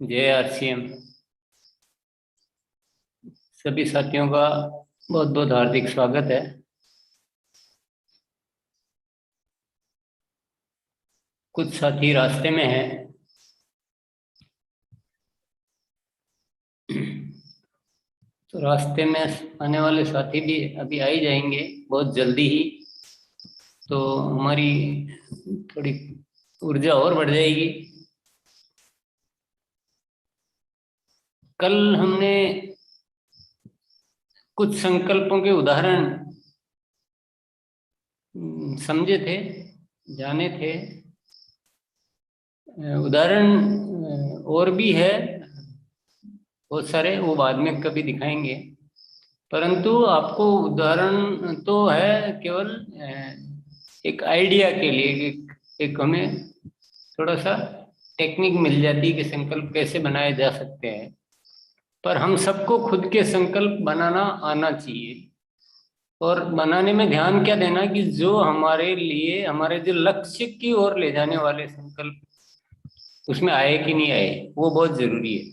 जय आरसीएम। सभी साथियों का बहुत बहुत हार्दिक स्वागत है। कुछ साथी रास्ते में हैं, तो रास्ते में आने वाले साथी भी अभी आ ही जाएंगे बहुत जल्दी ही। तो हमारी थोड़ी ऊर्जा और बढ़ जाएगी। कल हमने कुछ संकल्पों के उदाहरण समझे थे, जाने थे। उदाहरण और भी है बहुत सारे, वो बाद में कभी दिखाएंगे। परंतु आपको उदाहरण तो है केवल एक आइडिया के लिए, एक हमें थोड़ा सा टेक्निक मिल जाती है कि संकल्प कैसे बनाए जा सकते हैं। पर हम सबको खुद के संकल्प बनाना आना चाहिए। और बनाने में ध्यान क्या देना कि जो हमारे लिए, हमारे जो लक्ष्य की ओर ले जाने वाले संकल्प, उसमें आए कि नहीं आए, वो बहुत जरूरी है।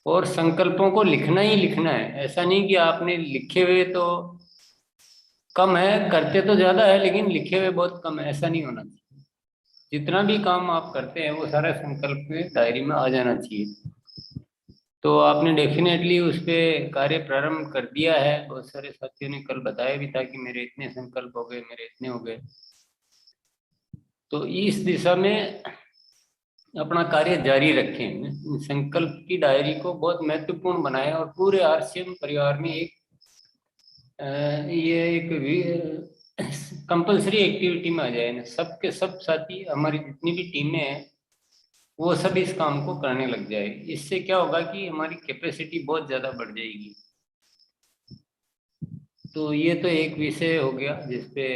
और संकल्पों को लिखना ही लिखना है। ऐसा नहीं कि आपने लिखे हुए तो कम है, करते तो ज्यादा है लेकिन लिखे हुए बहुत कम है, ऐसा नहीं होना चाहिए। जितना भी काम आप करते हैं वो सारा संकल्प के दायरे में आ जाना चाहिए। तो आपने डेफिनेटली उस पर कार्य प्रारंभ कर दिया है। बहुत सारे साथियों ने कल बताया भी था कि मेरे इतने संकल्प हो गए, मेरे इतने हो गए। तो इस दिशा में अपना कार्य जारी रखें। संकल्प की डायरी को बहुत महत्वपूर्ण बनाएं और पूरे आरसीएम परिवार में एक ये एक कंपलसरी एक्टिविटी में आ जाए ना। सबके सब साथी, हमारी जितनी भी टीमें हैं, वो सब इस काम को करने लग जाए। इससे क्या होगा कि हमारी कैपेसिटी बहुत ज़्यादा बढ़ जाएगी। तो ये तो एक विषय हो गया जिसपे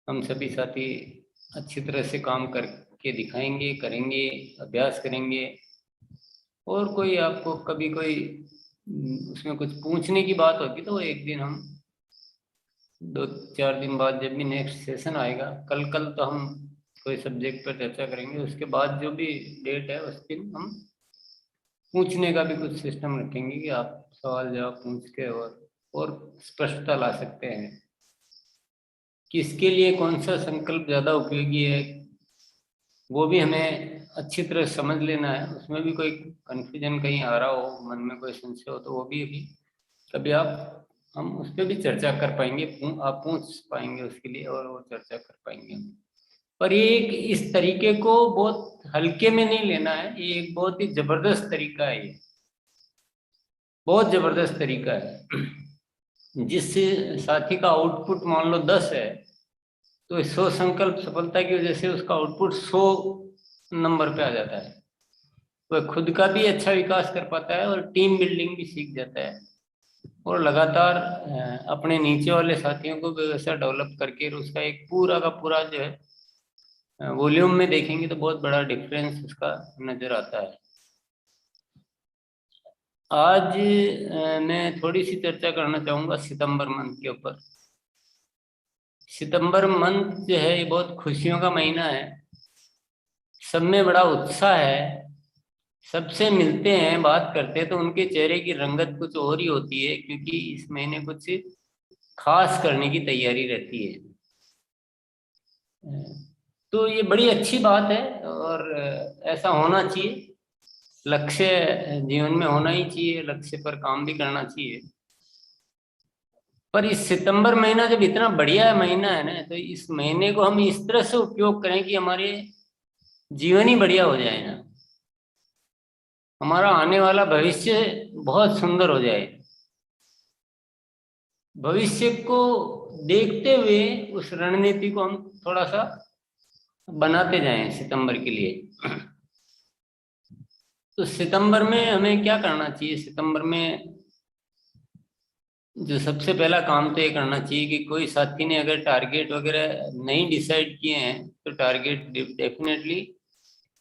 हम सभी साथी अच्छी तरह से काम करके दिखाएंगे, करेंगे, अभ्यास करेंगे। और कोई आपको कभी कोई उसमें कुछ पूछने की बात होगी तो एक दिन हम 2-4 दिन बाद जब भी नेक्स्ट सेशन आएगा, कल कल तो हम कोई सब्जेक्ट पर चर्चा करेंगे, उसके बाद जो भी डेट है उस दिन हम पूछने का भी कुछ सिस्टम रखेंगे कि आप सवाल जवाब पूछ के और स्पष्टता ला सकते हैं। किसके लिए कौन सा संकल्प ज़्यादा उपयोगी है वो भी हमें अच्छी तरह समझ लेना है। उसमें भी कोई कन्फ्यूजन कहीं आ रहा हो, मन में कोई संशय हो, तो वो भी अभी कभी आप हम उस पर भी चर्चा कर पाएंगे। आप पूछ पाएंगे उसके लिए और वो चर्चा कर पाएंगे। पर ये एक इस तरीके को बहुत हल्के में नहीं लेना है। ये एक बहुत ही जबरदस्त तरीका है। ये बहुत जबरदस्त तरीका है। जिस साथी का आउटपुट मान लो 10 है, तो 100 संकल्प सफलता की वजह से उसका आउटपुट 100 नंबर पे आ जाता है। वह खुद का भी अच्छा विकास कर पाता है और टीम बिल्डिंग भी सीख जाता है। और लगातार अपने नीचे वाले साथियों को भी वैसा डेवलप करके उसका एक पूरा का पूरा जो है वॉल्यूम में देखेंगे तो बहुत बड़ा डिफरेंस उसका नजर आता है। आज मैं थोड़ी सी चर्चा करना चाहूंगा सितंबर मंथ के ऊपर। सितंबर मंथ जो है ये बहुत खुशियों का महीना है। सब में बड़ा उत्साह है। सबसे मिलते हैं, बात करते हैं तो उनके चेहरे की रंगत कुछ और ही होती है, क्योंकि इस महीने कुछ खास करने की तैयारी रहती है। तो ये बड़ी अच्छी बात है और ऐसा होना चाहिए। लक्ष्य जीवन में होना ही चाहिए, लक्ष्य पर काम भी करना चाहिए। पर इस सितंबर महीना जब इतना बढ़िया महीना है ना, तो इस महीने को हम इस तरह से उपयोग करें कि हमारे जीवन ही बढ़िया हो जाए ना, हमारा आने वाला भविष्य बहुत सुंदर हो जाए। भविष्य को देखते हुए उस रणनीति को हम थोड़ा सा बनाते जाएं सितंबर के लिए। तो सितंबर में हमें क्या करना चाहिए? सितंबर में जो सबसे पहला काम तो ये करना चाहिए कि कोई साथी ने अगर टारगेट वगैरह नहीं डिसाइड किए हैं तो टारगेट डेफिनेटली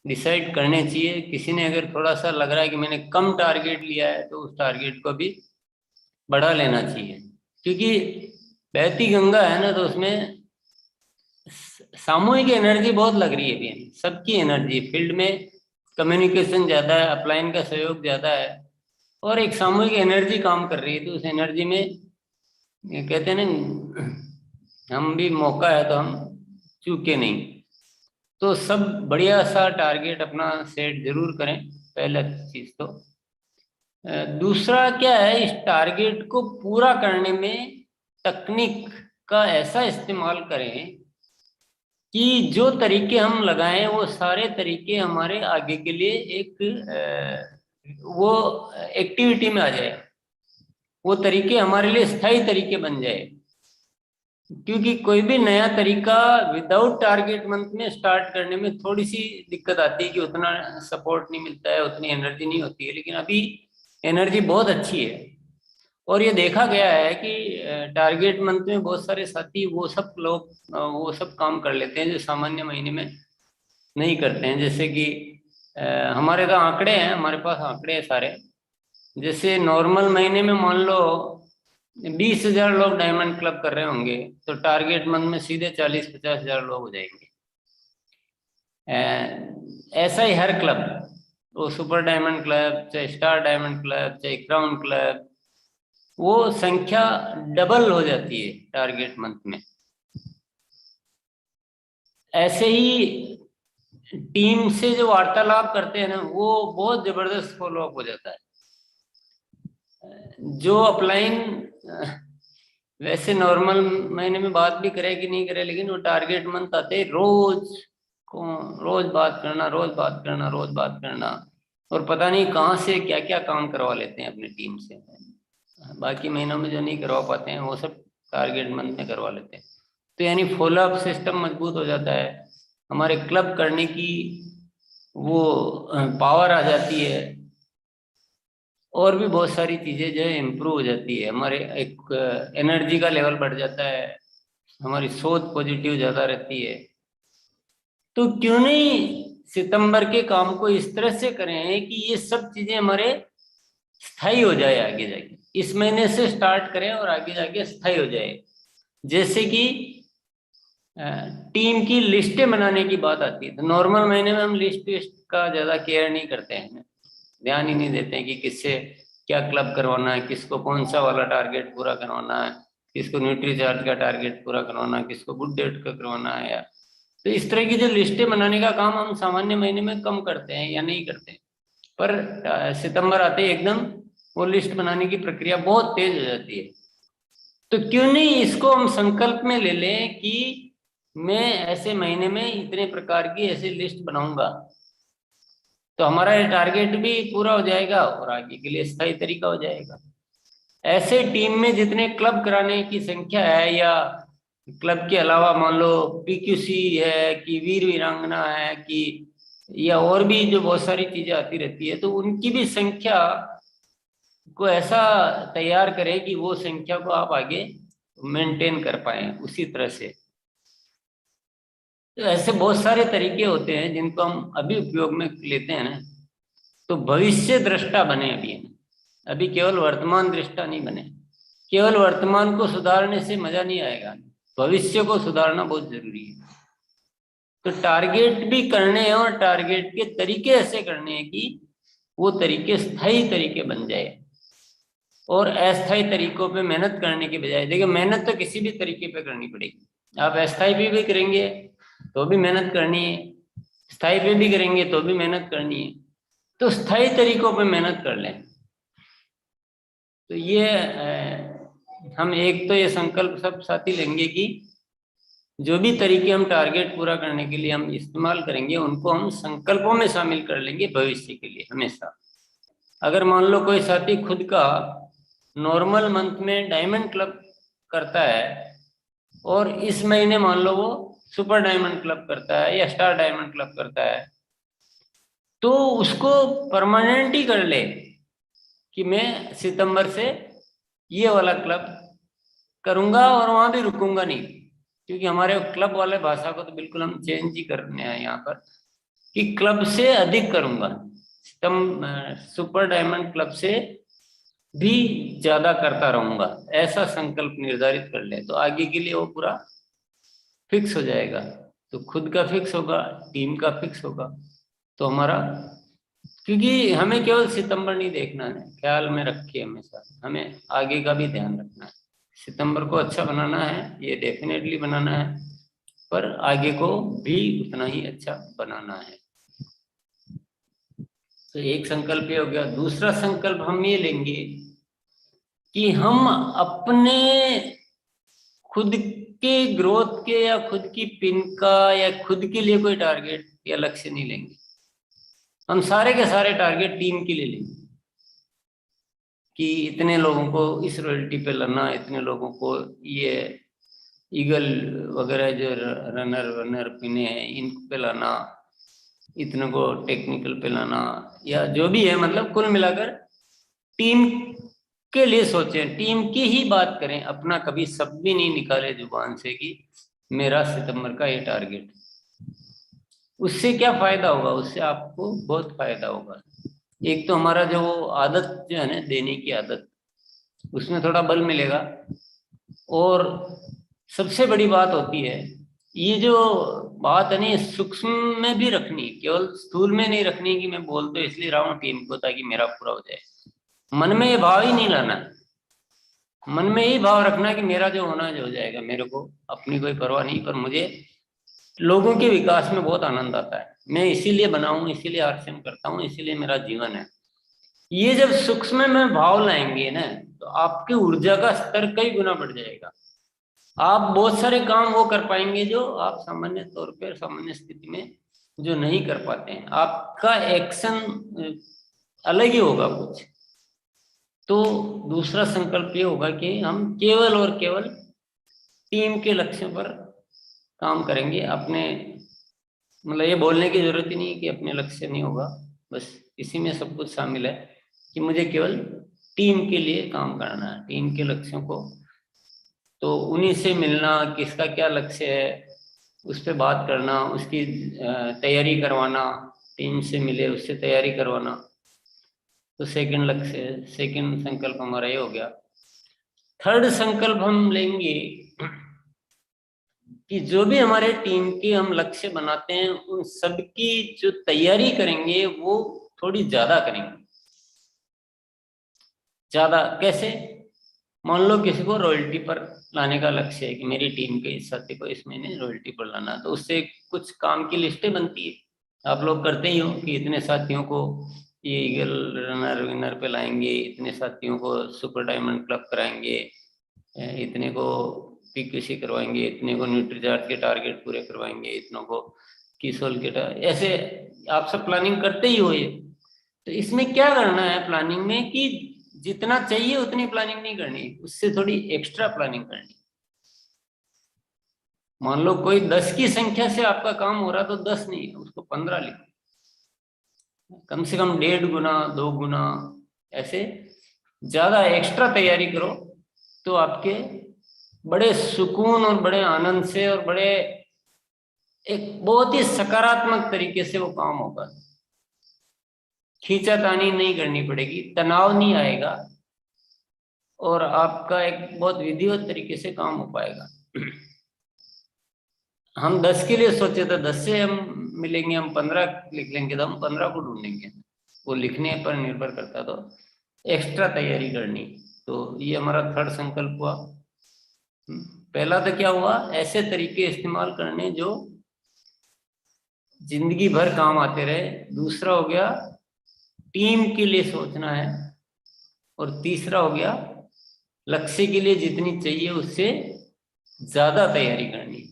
डिसाइड करने चाहिए। किसी ने अगर थोड़ा सा लग रहा है कि मैंने कम टारगेट लिया है तो उस टारगेट को भी बढ़ा लेना चाहिए। क्योंकि बहती गंगा है ना, तो उसमें सामूहिक एनर्जी बहुत लग रही है अभी, सबकी एनर्जी फील्ड में कम्युनिकेशन ज़्यादा है, अपलाइन का सहयोग ज़्यादा है, और एक सामूहिक एनर्जी काम कर रही है। तो उस एनर्जी में ये कहते हैं ना, हम भी मौका है तो हम चूके नहीं। तो सब बढ़िया सा टारगेट अपना सेट जरूर करें, पहला चीज तो। दूसरा क्या है, इस टारगेट को पूरा करने में तकनीक का ऐसा इस्तेमाल करें कि जो तरीके हम लगाएं वो सारे तरीके हमारे आगे के लिए एक वो एक्टिविटी में आ जाए, वो तरीके हमारे लिए स्थायी तरीके बन जाए। क्योंकि कोई भी नया तरीका विदाउट टारगेट मंथ में स्टार्ट करने में थोड़ी सी दिक्कत आती है कि उतना सपोर्ट नहीं मिलता है, उतनी एनर्जी नहीं होती है। लेकिन अभी एनर्जी बहुत अच्छी है, और ये देखा गया है कि टारगेट मंथ में बहुत सारे साथी वो सब लोग वो सब काम कर लेते हैं जो सामान्य महीने में नहीं करते हैं। जैसे कि हमारे तो आंकड़े हैं, हमारे पास आंकड़े हैं सारे। जैसे नॉर्मल महीने में मान लो 20,000 लोग डायमंड क्लब कर रहे होंगे, तो टारगेट मंथ में सीधे 40-50,000 लोग हो जाएंगे। ऐसा ही हर क्लब, वो सुपर डायमंड क्लब, चाहे स्टार डायमंड क्लब, चाहे क्राउन क्लब, वो संख्या डबल हो जाती है टारगेट मंथ में। ऐसे ही टीम से जो वार्तालाप करते हैं ना, वो बहुत जबरदस्त फॉलोअप हो जाता है। जो अपलाइन वैसे नॉर्मल महीने में बात भी करे कि नहीं करे, लेकिन वो टारगेट मंथ आते ही रोज रोज बात करना, रोज बात करना, रोज बात करना, और पता नहीं कहाँ से क्या क्या काम करवा लेते हैं अपनी टीम से। बाकी महीनों में जो नहीं करवा पाते हैं वो सब टारगेट मंथ में करवा लेते हैं। तो यानी फॉलोअप सिस्टम मजबूत हो जाता है, हमारे क्लब करने की वो पावर आ जाती है, और भी बहुत सारी चीजें जो है इम्प्रूव हो जाती है। हमारे एक एनर्जी का लेवल बढ़ जाता है, हमारी सोच पॉजिटिव ज्यादा रहती है। तो क्यों नहीं सितंबर के काम को इस तरह से करें कि ये सब चीजें हमारे स्थायी हो जाए, आगे जाके इस महीने से स्टार्ट करें और आगे जाके स्थायी हो जाए। जैसे कि टीम की लिस्टें बनाने की बात आती है, तो नॉर्मल महीने में हम लिस्ट का ज्यादा केयर नहीं करते हैं, ध्यान ही नहीं देते हैं कि किससे क्या क्लब करवाना है, किसको कौन सा वाला टारगेट पूरा करवाना है, किसको न्यूट्री चार्ज का टारगेट पूरा करवाना है, किसको गुड डेट का करवाना है। या तो इस तरह की जो लिस्टें बनाने का काम हम सामान्य महीने में कम करते हैं या नहीं करते हैं। पर सितंबर आते ही एकदम वो लिस्ट बनाने की प्रक्रिया बहुत तेज हो जाती है। तो क्यों नहीं इसको हम संकल्प में ले लें कि मैं ऐसे महीने में इतने प्रकार की ऐसी लिस्ट बनाऊंगा, तो हमारा ये टारगेट भी पूरा हो जाएगा और आगे के लिए स्थायी तरीका हो जाएगा। ऐसे टीम में जितने क्लब कराने की संख्या है, या क्लब के अलावा मान लो पीक्यूसी है कि वीर वीरांगना है कि, या और भी जो बहुत सारी चीजें आती रहती है, तो उनकी भी संख्या को ऐसा तैयार करें कि वो संख्या को आप आगे मेंटेन कर पाए उसी तरह से। तो ऐसे बहुत सारे तरीके होते हैं जिनको हम अभी उपयोग में लेते हैं ना, तो भविष्य दृष्टा बने अभी, अभी केवल वर्तमान दृष्टा नहीं बने। केवल वर्तमान को सुधारने से मजा नहीं आएगा, भविष्य को सुधारना बहुत जरूरी है। तो टारगेट भी करने हैं, और टारगेट के तरीके ऐसे करने हैं कि वो तरीके स्थायी तरीके बन जाए। और अस्थायी तरीकों पे मेहनत करने की बजाय, देखिए मेहनत तो किसी भी तरीके पे करनी पड़ेगी। आप अस्थायी भी करेंगे तो भी मेहनत करनी है, स्थायी पे भी करेंगे तो भी मेहनत करनी है। तो स्थायी तरीकों पे मेहनत कर लें। तो ये हम एक तो ये संकल्प सब साथी लेंगे कि जो भी तरीके हम टारगेट पूरा करने के लिए हम इस्तेमाल करेंगे, उनको हम संकल्पों में शामिल कर लेंगे भविष्य के लिए हमेशा। अगर मान लो कोई साथी खुद का नॉर्मल मंथ में डायमंड क्लब करता है, और इस महीने मान लो वो सुपर डायमंड क्लब करता है या स्टार डायमंड क्लब करता है, तो उसको परमानेंट ही कर ले कि मैं सितंबर से ये वाला क्लब करूंगा और वहां भी रुकूंगा नहीं। क्योंकि हमारे क्लब वाले भाषा को तो बिल्कुल हम चेंज ही करने हैं यहाँ पर, कि क्लब से अधिक करूंगा, सुपर डायमंड क्लब से भी ज्यादा करता रहूंगा, ऐसा संकल्प निर्धारित कर ले, तो आगे के लिए वो पूरा फिक्स हो जाएगा। तो खुद का फिक्स होगा, टीम का फिक्स होगा, तो हमारा क्योंकि हमें केवल सितंबर नहीं देखना है, ख्याल में रखिए हमेशा, हमें आगे का भी ध्यान रखना है। सितंबर को अच्छा बनाना है, ये डेफिनेटली बनाना है, पर आगे को भी उतना ही अच्छा बनाना है। तो एक संकल्प ये हो गया। दूसरा संकल्प हम ये लेंगे कि हम अपने खुद के ग्रोथ के या खुद की पिन का या खुद के लिए कोई टारगेट या लक्ष्य नहीं लेंगे। हम सारे के सारे टारगेट टीम के लिए लेंगे कि इतने लोगों को इस रॉयल्टी पे लाना, इतने लोगों को ये ईगल वगैरह जो रनर वनर पिने हैं इन पे लाना, इतने को टेक्निकल पे लाना, या जो भी है, मतलब कुल मिलाकर टीम के लिए सोचें, टीम की ही बात करें, अपना कभी शब्द भी नहीं निकाले जुबान से कि मेरा सितंबर का ये टारगेट। उससे क्या फायदा होगा? उससे आपको बहुत फायदा होगा। एक तो हमारा जो आदत जो है ना, देने की आदत, उसमें थोड़ा बल मिलेगा। और सबसे बड़ी बात होती है, ये जो बात है ना, सूक्ष्म में भी रखनी, केवल स्थूल में नहीं रखनी कि मैं बोल तो इसलिए रहा हूँ टीम को ताकि मेरा पूरा हो जाए। मन में ये भाव ही नहीं लाना। मन में यही भाव रखना कि मेरा जो होना है जो हो जाएगा, मेरे को अपनी कोई परवाह नहीं, पर मुझे लोगों के विकास में बहुत आनंद आता है, मैं इसीलिए बना हूं, इसीलिए आरसीएम करता हूँ, इसीलिए मेरा जीवन है। ये जब सूक्ष्म में भाव लाएंगे ना, तो आपकी ऊर्जा का स्तर कई गुना बढ़ जाएगा। आप बहुत सारे काम वो कर पाएंगे जो आप सामान्य तौर पर सामान्य स्थिति में जो नहीं कर पाते हैं। आपका एक्शन अलग ही होगा कुछ। तो दूसरा संकल्प ये होगा कि हम केवल और केवल टीम के लक्ष्यों पर काम करेंगे। अपने, मतलब ये बोलने की जरूरत ही नहीं कि अपने लक्ष्य नहीं होगा, बस इसी में सब कुछ शामिल है कि मुझे केवल टीम के लिए काम करना है, टीम के लक्ष्यों को। तो उन्हीं से मिलना, किसका क्या लक्ष्य है उस पर बात करना, उसकी तैयारी करवाना, टीम से मिले उससे तैयारी करवाना। तो सेकंड लक्ष्य, सेकंड संकल्प हमारा ये हो गया। थर्ड संकल्प हम लेंगे कि जो भी हमारे टीम के हम लक्ष्य बनाते हैं उन सब की जो तैयारी करेंगे वो थोड़ी ज्यादा करेंगे। ज्यादा कैसे? मान लो किसी को रॉयल्टी पर लाने का लक्ष्य है कि मेरी टीम के इस साथी को इस महीने रॉयल्टी पर लाना, तो उससे कुछ काम की लिस्टें बनती है। आप लोग करते ही हो कि इतने साथियों को ये ईगल रनर विनर पे लाएंगे, इतने साथियों को सुपर डायमंड क्लब कराएंगे, इतने को पीक्यूसी करवाएंगे, इतने को न्यूट्रीचार्ज के टारगेट पूरे करवाएंगे, इतनों को किसोल के ऐसे आप सब प्लानिंग करते ही हो ये। तो इसमें क्या करना है प्लानिंग में कि जितना चाहिए उतनी प्लानिंग नहीं करनी, उससे थोड़ी एक्स्ट्रा प्लानिंग करनी। मान लो कोई 10 की संख्या से आपका काम हो रहा तो 10 नहीं, उसको 15 लिखो, कम से कम 1.5 गुना 2 गुना ऐसे ज्यादा एक्स्ट्रा तैयारी करो। तो आपके बड़े सुकून और बड़े आनंद से और बड़े एक बहुत ही सकारात्मक तरीके से वो काम होगा। खींचातानी नहीं करनी पड़ेगी, तनाव नहीं आएगा, और आपका एक बहुत विधिवत तरीके से काम हो पाएगा। हम 10 के लिए सोचे तो 10 से हम मिलेंगे, हम 15 लिख लेंगे तो हम 15 को ढूंढेंगे। वो लिखने पर निर्भर करता, तो एक्स्ट्रा तैयारी करनी। तो ये हमारा थर्ड संकल्प हुआ। पहला तो क्या हुआ, ऐसे तरीके इस्तेमाल करने जो जिंदगी भर काम आते रहे। दूसरा हो गया टीम के लिए सोचना है। और तीसरा हो गया लक्ष्य के लिए जितनी चाहिए उससे ज्यादा तैयारी करनी,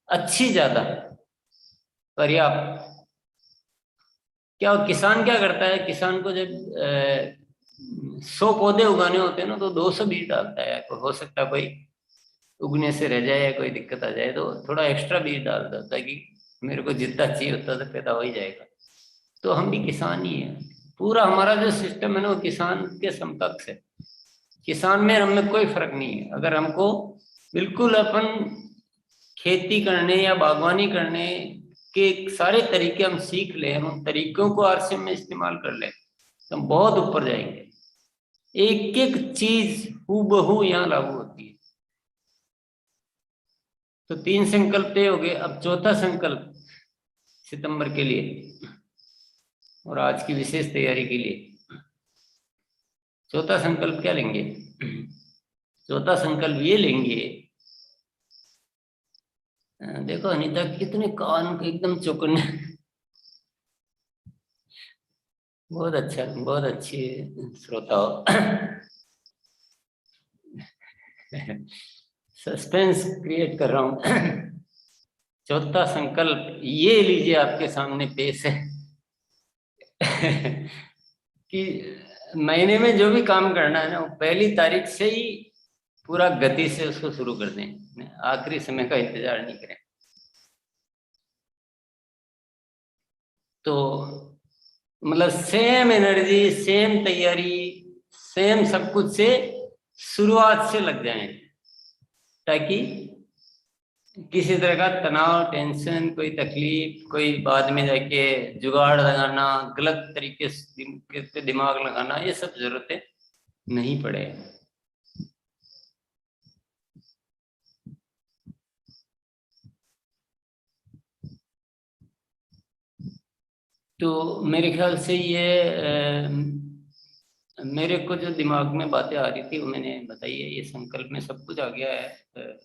अच्छी ज्यादा, पर्याप्त। क्या किसान क्या करता है, किसान को जब 100 पौधे उगाने होते हैं ना तो 200 बीज डालता है। तो हो सकता है कोई उगने से रह जाए या कोई दिक्कत आ जाए तो थोड़ा एक्स्ट्रा बीज डाल देता है कि मेरे को जितना चाहिए उतना तो पैदा हो ही जाएगा। तो हम भी किसान ही है, पूरा हमारा जो सिस्टम है ना वो किसान के समकक्ष है। किसान में हम में कोई फर्क नहीं है। अगर हमको बिल्कुल अपन खेती करने या बागवानी करने के सारे तरीके हम सीख ले, हम उन तरीकों को आरसीएम में इस्तेमाल कर ले, तो हम बहुत ऊपर जाएंगे। एक एक चीज हूबहू यहाँ लागू होती है। तो 3 संकल्प तय हो गए। अब चौथा संकल्प सितंबर के लिए, और आज की विशेष तैयारी के लिए चौथा संकल्प क्या लेंगे? चौथा संकल्प ये लेंगे, देखो अनीता कितने कान को एकदम चौकन्ने। बहुत अच्छा, बहुत अच्छी श्रोता हो। सस्पेंस क्रिएट कर रहा हूं। चौथा संकल्प ये लीजिए, आपके सामने पेश है। कि महीने में जो भी काम करना है ना, वो पहली तारीख से ही पूरा गति से उसको शुरू कर दें, आखिरी समय का इंतजार नहीं करें। तो मतलब सेम एनर्जी, सेम तैयारी, सेम सब कुछ से शुरुआत से लग जाएं, ताकि किसी तरह का तनाव, टेंशन, कोई तकलीफ, कोई बाद में जाके जुगाड़ लगाना, गलत तरीके से दिमाग लगाना, ये सब जरूरतें नहीं पड़े। तो मेरे ख्याल से ये मेरे को जो दिमाग में बातें आ रही थी वो मैंने बताई है। ये संकल्प में सब कुछ आ गया है।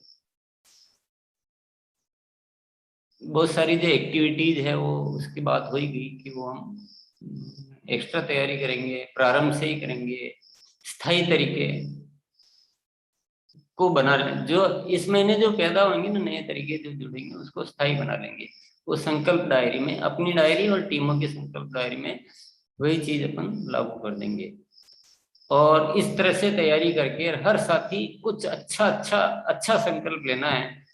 बहुत सारी जो एक्टिविटीज है वो उसकी बात होगी कि वो हम एक्स्ट्रा तैयारी करेंगे, प्रारंभ से ही करेंगे, स्थायी तरीके को बना लें। जो इस महीने जो पैदा होंगे ना, नए तरीके जो जुड़ेंगे, उसको स्थायी बना लेंगे। वो संकल्प डायरी में, अपनी डायरी और टीमों की संकल्प डायरी में वही चीज अपन लागू कर देंगे। और इस तरह से तैयारी करके हर साथी कुछ अच्छा अच्छा अच्छा संकल्प लेना है,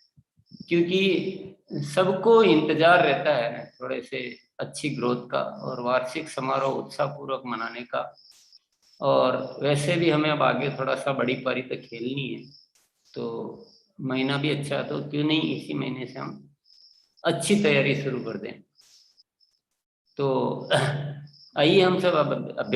क्योंकि सबको इंतजार रहता है ना थोड़े से अच्छी ग्रोथ का, और वार्षिक समारोह उत्साह पूर्वक मनाने का। और वैसे भी हमें अब आगे थोड़ा सा बड़ी पारी तक खेलनी है, तो महीना भी अच्छा है, तो क्यों नहीं इसी महीने से हम अच्छी तैयारी शुरू कर दें। तो आइए हम सब अब अभ्यास